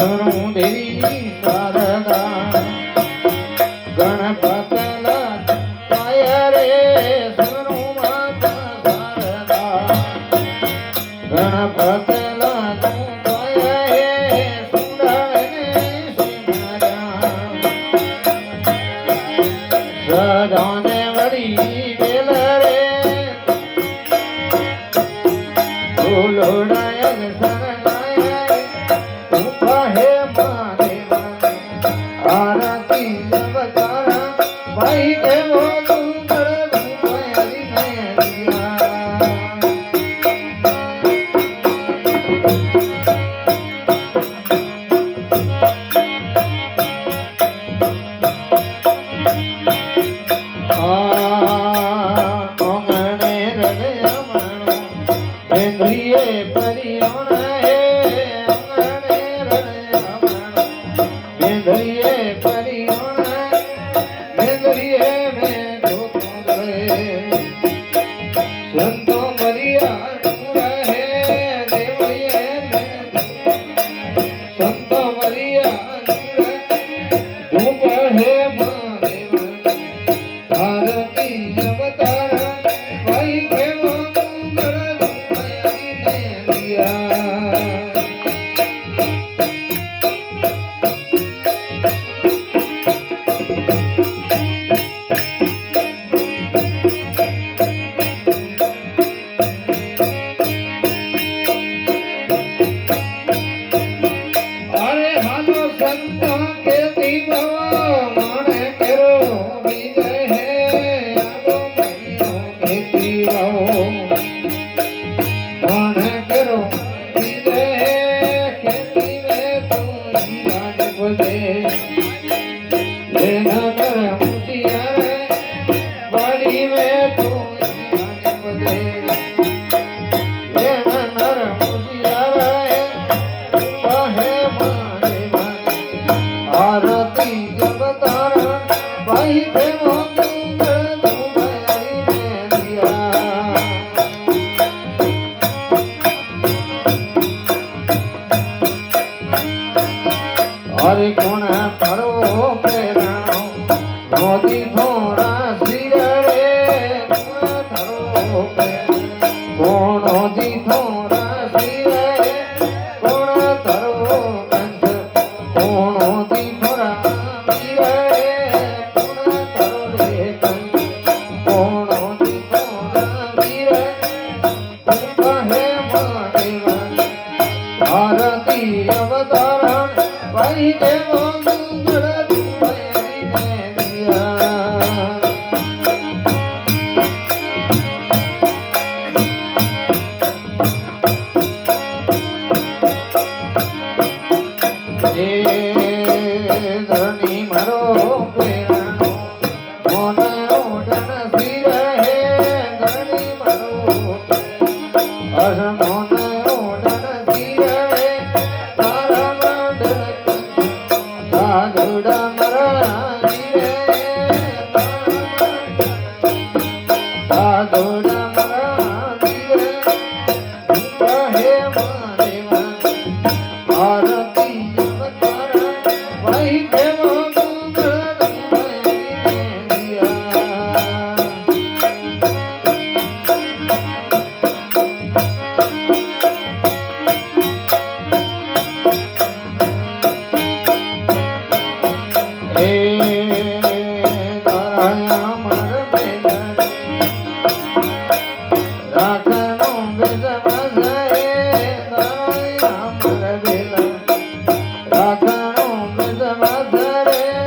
કરું દેવી શારદા ગણપતલા પાયા રે સરું માતા શારદા ગણપતલા તું પાયા હે સુંદરને સિમરા સદાને વળી વેલ રે ફૂલોડાય સરનાય તું કહે મારે આરતી અવતારા ભાઈ દેવો તું કર મારી મેરિયા કોમણે હૃદય મણો વેંદ્રિયે પરિયોણ હે અંગણે હૃદય મણો વેંદ્રિયે પરિયોણ વેંદ્રિયે મેં જોતું રે સંતો મરિયા નું રહે દેવયે સંતો મરિયા નું રહે ધૂપ હે મહાદેવ ભારતી અવતારા ભાઈ કેવો તું કર અરે હાલો સંતો કે દીવા માણે કેરો વિજય હે આલો મહિનો કે દીવા માણે કેરો વિજય હે ખેતી મે તું હીરાજ બોલે લેના કર મુતિયા વાડી મે તું હીરાજ બોલે લેના નર મુતિયા કહે આરતી અવતારા ભાઈ દેવો તું મારી મેરિયા હરે કોણ પરો પ્રેરણો મોદી થોડા શિર રે કોણ થરો કોણ મોદી થોડા શિર રે કોણ થરો કંસ કોણ મોદી થોડા શિર રે કોણ થરો રે કંસ કોણ મોદી થોડા શિર કહે મહાદેવ ભારતી અવતારા ભાઈ દેવો ડુંગર મારી મેરિયા એ ધરણી મારો પ્રેરણો મોન ઓડન શિર હે ધરણી મારો અર મોન ઓડન શિર હે તારા મંડળ સાધુડા મરાની રે સાધુડા મરાની રે કહે મહાદેવ આરતી અવતારા ભાઈ દેવો તું કર મારી મેરિયા તારા અમર બેલન રાખનો બેસવા જાય તારા અમર બેલન રાખનો બેસવા જાય